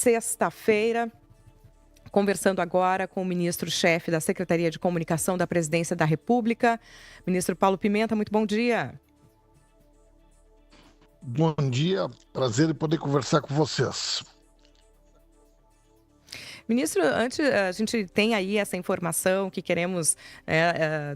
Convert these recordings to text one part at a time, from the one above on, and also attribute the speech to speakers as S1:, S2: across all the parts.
S1: sexta-feira, conversando agora com o ministro-chefe da Secretaria de Comunicação da Presidência da República, ministro Paulo Pimenta. Muito bom dia.
S2: Bom dia, prazer em poder conversar com vocês.
S1: Ministro, antes a gente tem aí essa informação que queremos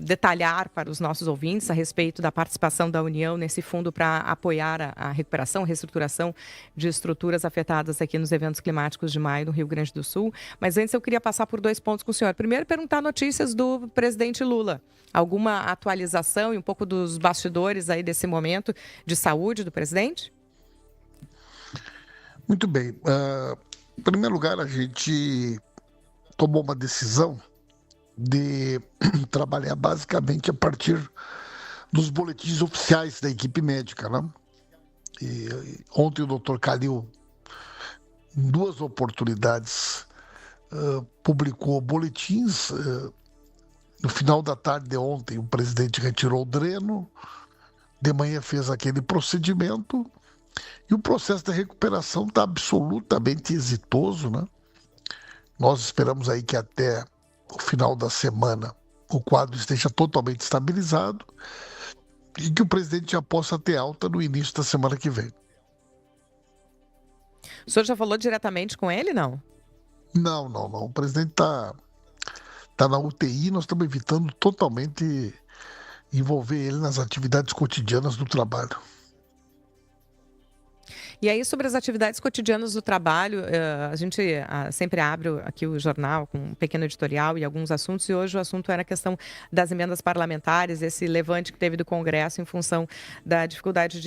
S1: detalhar para os nossos ouvintes a respeito da participação da União nesse fundo para apoiar a recuperação, reestruturação de estruturas afetadas aqui nos eventos climáticos de maio no Rio Grande do Sul. Mas antes eu queria passar por 2 pontos com o senhor. Primeiro, perguntar notícias do presidente Lula. Alguma atualização e um pouco dos bastidores aí desse momento de saúde do presidente?
S2: Muito bem. Em primeiro lugar, a gente tomou uma decisão de trabalhar basicamente a partir dos boletins oficiais da equipe médica, né? E ontem o Dr. Calil, em 2 oportunidades, publicou boletins. No final da tarde de ontem, o presidente retirou o dreno, de manhã fez aquele procedimento. E o processo de recuperação está absolutamente exitoso, né? Nós esperamos aí que até o final da semana o quadro esteja totalmente estabilizado e que o presidente já possa ter alta no início da semana que vem.
S1: O senhor já falou diretamente com ele, não?
S2: Não. O presidente tá na UTI, nós estamos evitando totalmente envolver ele nas atividades cotidianas do trabalho.
S1: E aí, sobre as atividades cotidianas do trabalho, a gente sempre abre aqui o jornal com um pequeno editorial e alguns assuntos, e hoje o assunto era a questão das emendas parlamentares, esse levante que teve do Congresso em função da dificuldade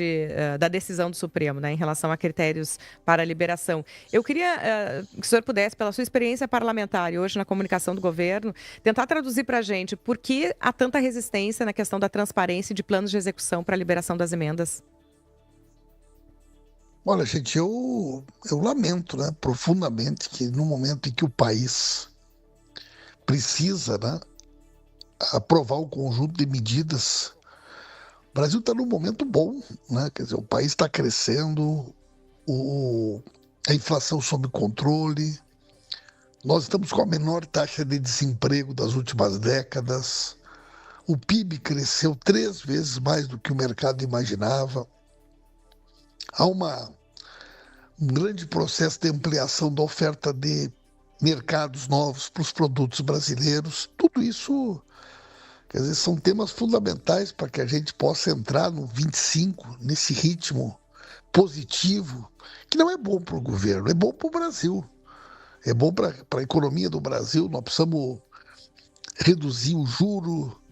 S1: da decisão do Supremo, né, em relação a critérios para a liberação. Eu queria que o senhor pudesse, pela sua experiência parlamentar e hoje na comunicação do governo, tentar traduzir para a gente por que há tanta resistência na questão da transparência e de planos de execução para a liberação das emendas.
S2: Olha, gente, eu lamento, né, profundamente que no momento em que o país precisa, né, aprovar um conjunto de medidas, o Brasil está num momento bom, né? Quer dizer, o país está crescendo, a inflação sob controle, nós estamos com a menor taxa de desemprego das últimas décadas, o PIB cresceu 3 vezes mais do que o mercado imaginava. Há um grande processo de ampliação da oferta de mercados novos para os produtos brasileiros. Tudo isso, quer dizer, são temas fundamentais para que a gente possa entrar no 25, nesse ritmo positivo, que não é bom para o governo, é bom para o Brasil. É bom para a economia do Brasil. Nós precisamos reduzir o juro,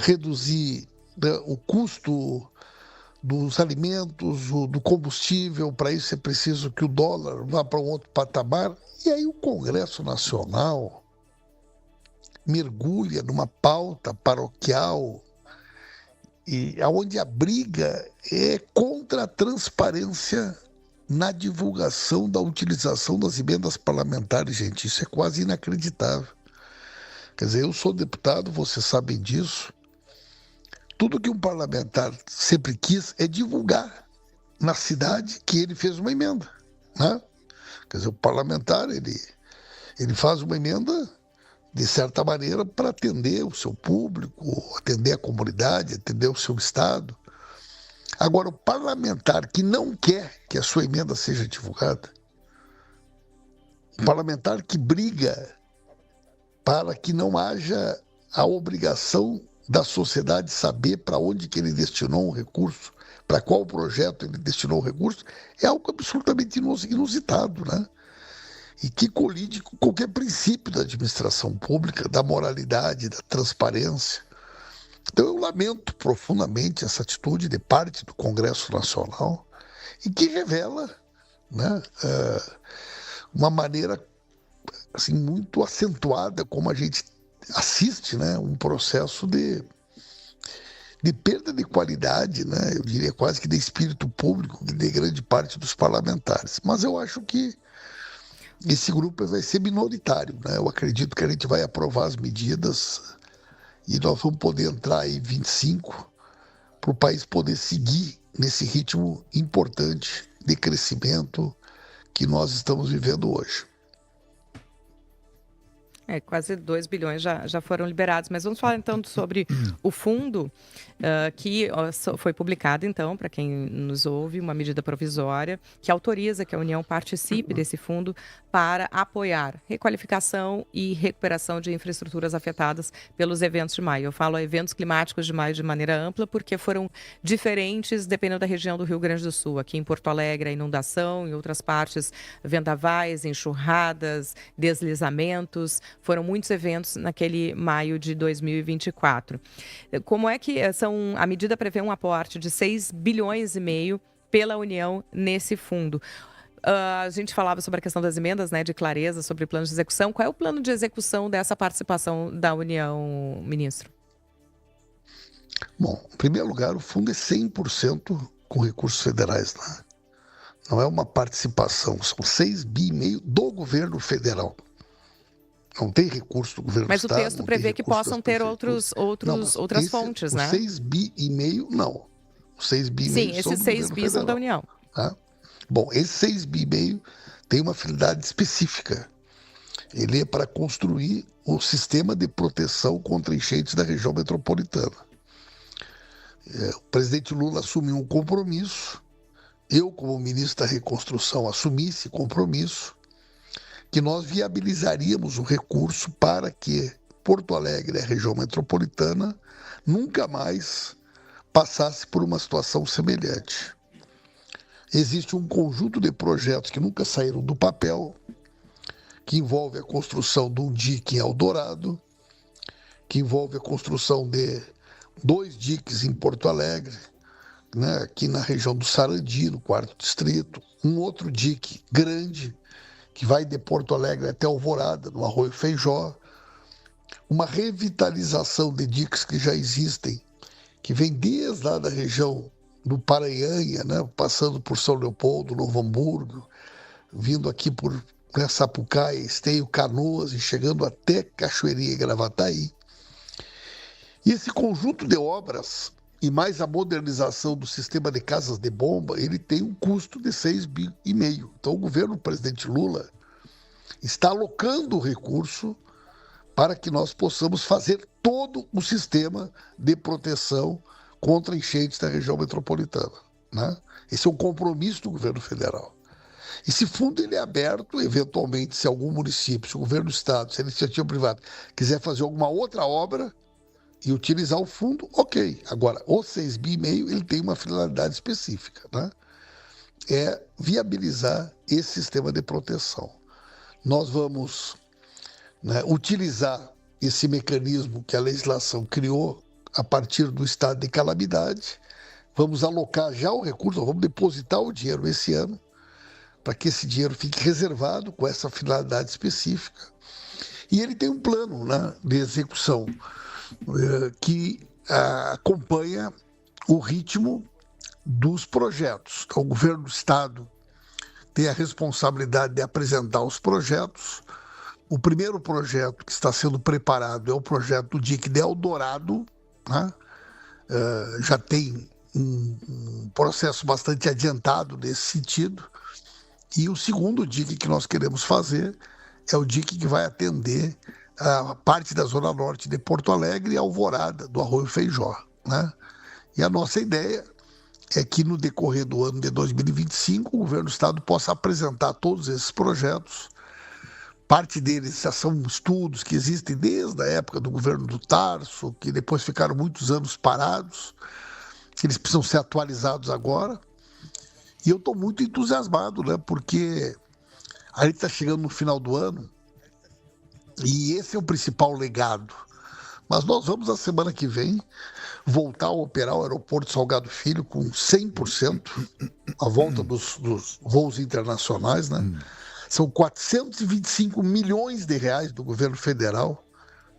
S2: reduzir, né, o custo dos alimentos, do combustível. Para isso é preciso que o dólar vá para um outro patamar. E aí o Congresso Nacional mergulha numa pauta paroquial e onde a briga é contra a transparência na divulgação da utilização das emendas parlamentares, gente. Isso é quase inacreditável. Quer dizer, eu sou deputado, vocês sabem disso. Tudo que um parlamentar sempre quis é divulgar na cidade que ele fez uma emenda, né? Quer dizer, o parlamentar, ele faz uma emenda, de certa maneira, para atender o seu público, atender a comunidade, atender o seu estado. Agora, o parlamentar que não quer que a sua emenda seja divulgada, o parlamentar que briga para que não haja a obrigação da sociedade saber para onde que ele destinou um recurso, para qual projeto ele destinou o recurso, é algo absolutamente inusitado, né? E que colide com qualquer princípio da administração pública, da moralidade, da transparência. Então eu lamento profundamente essa atitude de parte do Congresso Nacional e que revela, né, uma maneira assim, muito acentuada como a gente assiste, né, um processo de perda de qualidade, né, eu diria quase que de espírito público de grande parte dos parlamentares. Mas eu acho que esse grupo vai ser minoritário, né? Eu acredito que a gente vai aprovar as medidas e nós vamos poder entrar em 25 para o país poder seguir nesse ritmo importante de crescimento que nós estamos vivendo hoje.
S1: Quase 2 bilhões já foram liberados. Mas vamos falar então sobre o fundo, que foi publicado, então, para quem nos ouve, uma medida provisória que autoriza que a União participe desse fundo para apoiar requalificação e recuperação de infraestruturas afetadas pelos eventos de maio. Eu falo eventos climáticos de maio de maneira ampla, porque foram diferentes dependendo da região do Rio Grande do Sul. Aqui em Porto Alegre, a inundação, em outras partes, vendavais, enxurradas, deslizamentos. Foram muitos eventos naquele maio de 2024. Como é que a medida prevê um aporte de 6 bilhões e meio pela União nesse fundo? A gente falava sobre a questão das emendas, né, de clareza sobre o plano de execução. Qual é o plano de execução dessa participação da União, ministro?
S2: Bom, em primeiro lugar, o fundo é 100% com recursos federais, né? Não é uma participação, são 6,5 bi do governo federal. Não tem recurso do governo do Estado.
S1: Mas o texto prevê que possam ter outras fontes, né?
S2: O 6,5 bi, não. O 6,5 bi
S1: Sim, esses 6 bi são da União.
S2: Tá? Bom, esse 6,5 bi tem uma finalidade específica. Ele é para construir o sistema de proteção contra enchentes da região metropolitana. O presidente Lula assumiu um compromisso, eu, como ministro da Reconstrução, assumi esse compromisso, que nós viabilizaríamos o recurso para que Porto Alegre, a região metropolitana, nunca mais passasse por uma situação semelhante. Existe um conjunto de projetos que nunca saíram do papel, que envolve a construção de um dique em Eldorado, que envolve a construção de 2 diques em Porto Alegre, né, aqui na região do Sarandi, no 4º distrito, um outro dique grande, que vai de Porto Alegre até Alvorada, no Arroio Feijó, uma revitalização de diques que já existem, que vem desde lá da região do Paranhanha, né, passando por São Leopoldo, Novo Hamburgo, vindo aqui por Sapucaia, Esteio, Canoas e chegando até Cachoeirinha e Gravataí. E esse conjunto de obras, e mais a modernização do sistema de casas de bomba, ele tem um custo de 6,5 bi. Então o governo do presidente Lula está alocando o recurso para que nós possamos fazer todo o sistema de proteção contra enchentes da região metropolitana, né? Esse é um compromisso do governo federal. Esse fundo ele é aberto, eventualmente, se algum município, se o governo do estado, se a iniciativa privada quiser fazer alguma outra obra e utilizar o fundo, ok. Agora, o 6,5 bi, ele tem uma finalidade específica, né? É viabilizar esse sistema de proteção. Nós vamos, né, utilizar esse mecanismo que a legislação criou a partir do estado de calamidade. Vamos alocar já o recurso, vamos depositar o dinheiro esse ano, para que esse dinheiro fique reservado com essa finalidade específica. E ele tem um plano, né, de execução que acompanha o ritmo dos projetos. Então, o governo do estado tem a responsabilidade de apresentar os projetos. O primeiro projeto que está sendo preparado é o projeto do dique de Eldorado, né? Já tem um processo bastante adiantado nesse sentido. E o segundo dique que nós queremos fazer é o dique que vai atender a parte da Zona Norte de Porto Alegre e Alvorada, do Arroio Feijó, né? E a nossa ideia é que no decorrer do ano de 2025 o governo do estado possa apresentar todos esses projetos. Parte deles já são estudos que existem desde a época do governo do Tarso, que depois ficaram muitos anos parados, que eles precisam ser atualizados agora. E eu estou muito entusiasmado, né? Porque a gente está chegando no final do ano e esse é o principal legado. Mas nós vamos, na semana que vem, voltar a operar o aeroporto Salgado Filho com 100%, a volta dos voos internacionais, né? São 425 milhões de reais do governo federal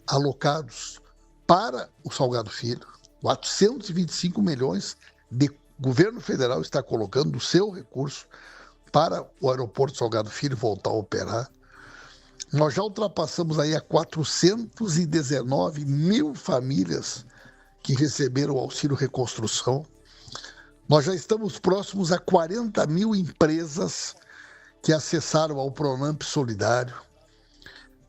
S2: alocados para o Salgado Filho. 425 milhões de governo federal está colocando o seu recurso para o aeroporto Salgado Filho voltar a operar. Nós já ultrapassamos aí a 419 mil famílias que receberam o auxílio reconstrução. Nós já estamos próximos a 40 mil empresas que acessaram ao Pronamp Solidário,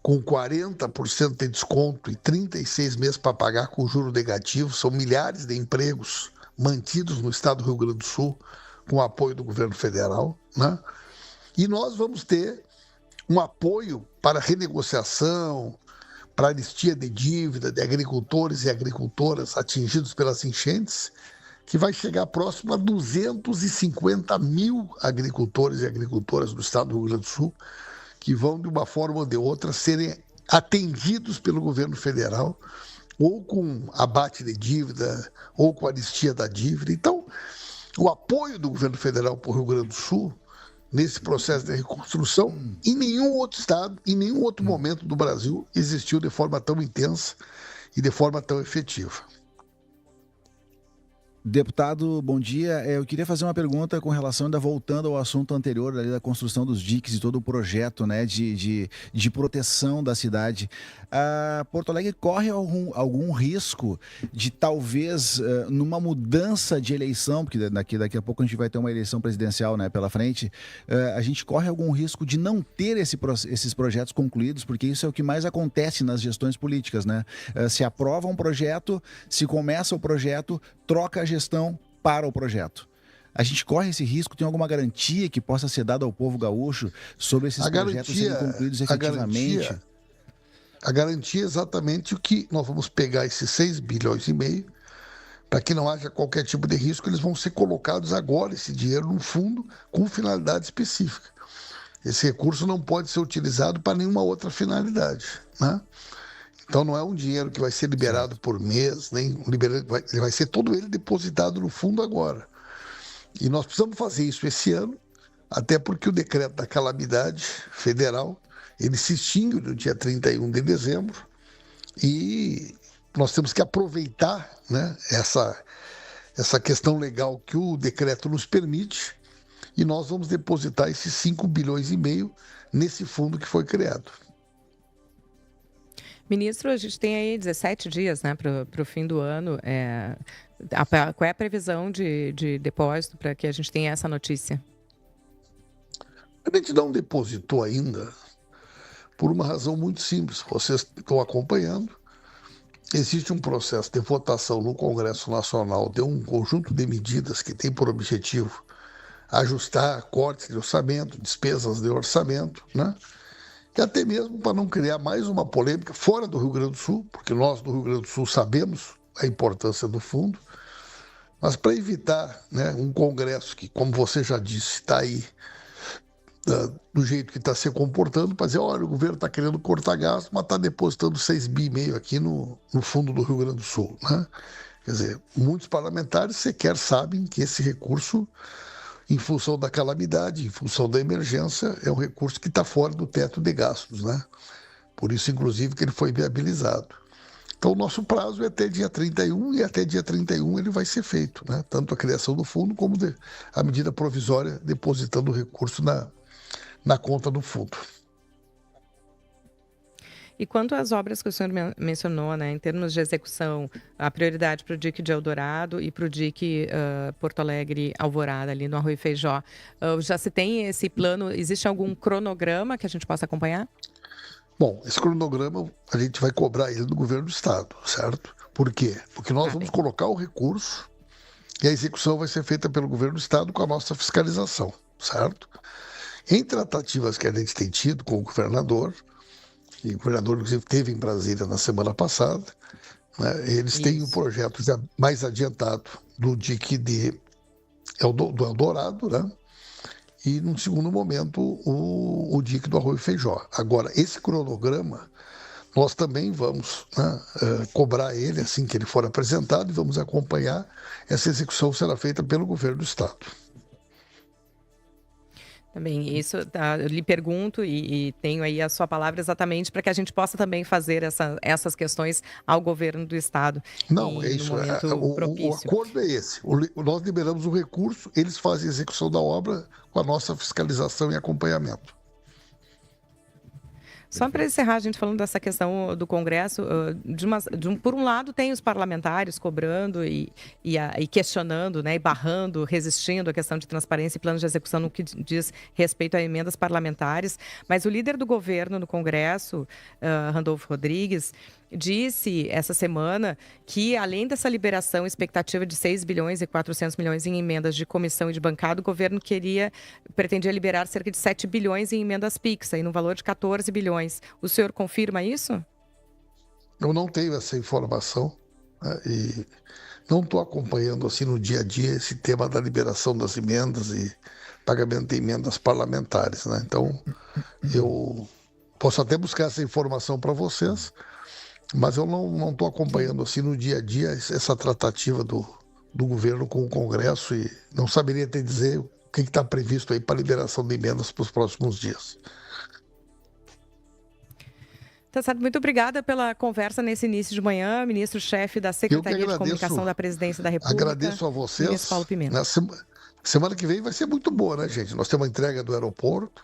S2: com 40% de desconto e 36 meses para pagar com juro negativo. São milhares de empregos mantidos no estado do Rio Grande do Sul, com o apoio do governo federal, né? E nós vamos ter um apoio para renegociação, para anistia de dívida de agricultores e agricultoras atingidos pelas enchentes, que vai chegar próximo a 250 mil agricultores e agricultoras do estado do Rio Grande do Sul, que vão, de uma forma ou de outra, serem atendidos pelo governo federal, ou com abate de dívida, ou com anistia da dívida. Então, o apoio do governo federal para o Rio Grande do Sul, nesse processo de reconstrução, em nenhum outro estado, em nenhum outro momento do Brasil, existiu de forma tão intensa e de forma tão efetiva.
S3: Deputado, bom dia. Eu queria fazer uma pergunta com relação, ainda voltando ao assunto anterior, ali da construção dos diques e todo o projeto, né, de proteção da cidade. Porto Alegre corre algum risco de talvez, numa mudança de eleição, porque daqui a pouco a gente vai ter uma eleição presidencial, né, pela frente, a gente corre algum risco de não ter esses projetos concluídos, porque isso é o que mais acontece nas gestões políticas, né? Se aprova um projeto, se começa o projeto, troca a gestão para o projeto. A gente corre esse risco? Tem alguma garantia que possa ser dada ao povo gaúcho sobre esses projetos serem concluídos efetivamente?
S2: A garantia é exatamente o que nós vamos pegar esses 6 bilhões e meio, para que não haja qualquer tipo de risco, eles vão ser colocados agora, esse dinheiro, num fundo com finalidade específica. Esse recurso não pode ser utilizado para nenhuma outra finalidade, né? Então não é um dinheiro que vai ser liberado por mês, nem vai ser todo ele depositado no fundo agora. E nós precisamos fazer isso esse ano, até porque o decreto da calamidade federal, ele se extingue no dia 31 de dezembro, e nós temos que aproveitar, né, essa questão legal que o decreto nos permite, e nós vamos depositar esses 5 bilhões e meio nesse fundo que foi criado.
S1: Ministro, a gente tem aí 17 dias, né, para o fim do ano. Qual é a previsão de depósito para que a gente tenha essa notícia?
S2: A gente não depositou ainda por uma razão muito simples. Vocês estão acompanhando. Existe um processo de votação no Congresso Nacional de um conjunto de medidas que tem por objetivo ajustar cortes de orçamento, despesas de orçamento, né? E até mesmo para não criar mais uma polêmica fora do Rio Grande do Sul, porque nós do Rio Grande do Sul sabemos a importância do fundo, mas para evitar, né, um Congresso que, como você já disse, está aí do jeito que está se comportando, para dizer, olha, o governo está querendo cortar gasto, mas está depositando 6,5 bi aqui no fundo do Rio Grande do Sul, né? Quer dizer, muitos parlamentares sequer sabem que esse recurso, em função da calamidade, em função da emergência, é um recurso que está fora do teto de gastos, né? Por isso, inclusive, que ele foi viabilizado. Então, o nosso prazo é até dia 31, e até dia 31 ele vai ser feito, né? Tanto a criação do fundo como a medida provisória depositando o recurso na conta do fundo.
S1: E quanto às obras que o senhor mencionou, né, em termos de execução, a prioridade para o dique de Eldorado e para o dique Porto Alegre-Alvorada, ali no Arroio Feijó, já se tem esse plano? Existe algum cronograma que a gente possa acompanhar?
S2: Bom, esse cronograma a gente vai cobrar ele do governo do estado, certo? Por quê? Porque nós vamos colocar o recurso e a execução vai ser feita pelo governo do estado com a nossa fiscalização, certo? Em tratativas que a gente tem tido com o governador, e o governador, inclusive, esteve em Brasília na semana passada, né, eles têm um projeto já mais adiantado do dique do Eldorado, né? E, num segundo momento, o dique do Arroio Feijó. Agora, esse cronograma, nós também vamos, né, cobrar ele assim que ele for apresentado, e vamos acompanhar. Essa execução será feita pelo governo do estado.
S1: Também, isso eu lhe pergunto e tenho aí a sua palavra exatamente para que a gente possa também fazer essas questões ao governo do estado.
S2: Não, é isso. O acordo é esse. Nós liberamos o recurso, eles fazem a execução da obra com a nossa fiscalização e acompanhamento.
S1: Só para encerrar, a gente falando dessa questão do Congresso, por um lado tem os parlamentares cobrando e questionando, né, e barrando, resistindo à questão de transparência e planos de execução no que diz respeito a emendas parlamentares, mas o líder do governo no Congresso, Randolfo Rodrigues, disse essa semana que, além dessa liberação expectativa de 6 bilhões e 400 milhões em emendas de comissão e de bancada, o governo pretendia liberar cerca de 7 bilhões em emendas PIX, aí no valor de 14 bilhões. O senhor confirma isso?
S2: Eu não tenho essa informação, né, e não estou acompanhando assim no dia a dia esse tema da liberação das emendas e pagamento de emendas parlamentares, né? Então, eu posso até buscar essa informação para vocês, mas eu não estou acompanhando assim no dia a dia essa tratativa do governo com o Congresso e não saberia até dizer o que está previsto aí para liberação de emendas para os próximos dias.
S1: Tá certo. Muito obrigada pela conversa nesse início de manhã, ministro-chefe da Secretaria de Comunicação da Presidência da República.
S2: Agradeço a vocês.
S1: Ministro Paulo Pimenta.
S2: Semana que vem vai ser muito boa, né, gente? Nós temos a entrega do aeroporto,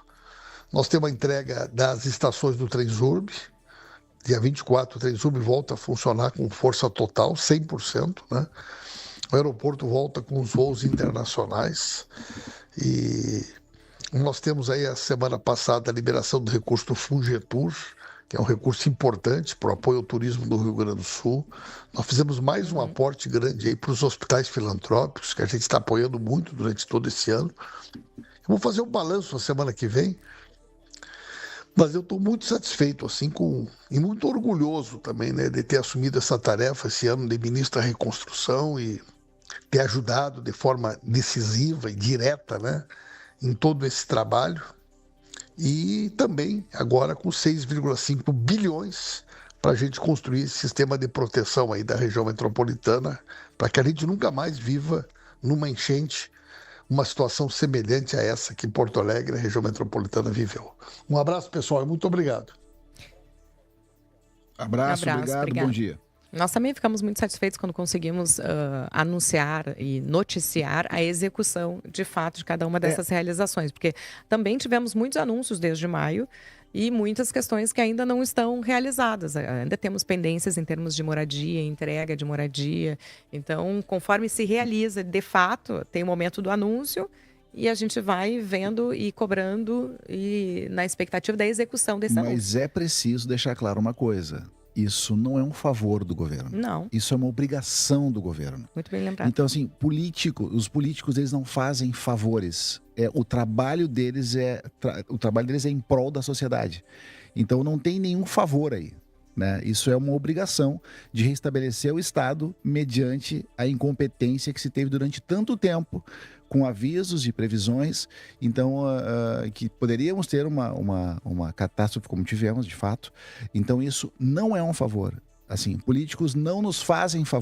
S2: nós temos a entrega das estações do Transurb. Dia 24, o Transurb volta a funcionar com força total, 100%, né? O aeroporto volta com os voos internacionais e nós temos aí a semana passada a liberação do recurso do Fungetur, que é um recurso importante para o apoio ao turismo do Rio Grande do Sul. Nós fizemos mais um aporte grande aí para os hospitais filantrópicos, que a gente está apoiando muito durante todo esse ano. Eu vou fazer um balanço na semana que vem, mas eu estou muito satisfeito, assim, e muito orgulhoso também, né, de ter assumido essa tarefa esse ano de ministro da Reconstrução e ter ajudado de forma decisiva e direta, né, em todo esse trabalho. E também agora com 6,5 bilhões para a gente construir esse sistema de proteção aí da região metropolitana, para que a gente nunca mais viva numa enchente uma situação semelhante a essa que Porto Alegre, a região metropolitana, viveu. Um abraço, pessoal, e muito obrigado.
S3: Abraço, obrigado, bom dia.
S1: Nós também ficamos muito satisfeitos quando conseguimos anunciar e noticiar a execução, de fato, de cada uma dessas realizações. Porque também tivemos muitos anúncios desde maio e muitas questões que ainda não estão realizadas. Ainda temos pendências em termos de moradia, entrega de moradia. Então, conforme se realiza, de fato, tem o momento do anúncio e a gente vai vendo e cobrando e na expectativa da execução desse anúncio.
S3: Mas é preciso deixar claro uma coisa. Isso não é um favor do governo.
S1: Não.
S3: Isso é uma obrigação do governo.
S1: Muito bem lembrado.
S3: Então, assim, os políticos, eles não fazem favores. O trabalho deles é em prol da sociedade. Então, não tem nenhum favor aí, né? Isso é uma obrigação de restabelecer o Estado mediante a incompetência que se teve durante tanto tempo, com avisos e previsões, então que poderíamos ter uma catástrofe como tivemos, de fato. Então isso não é um favor. Assim, políticos não nos fazem favor.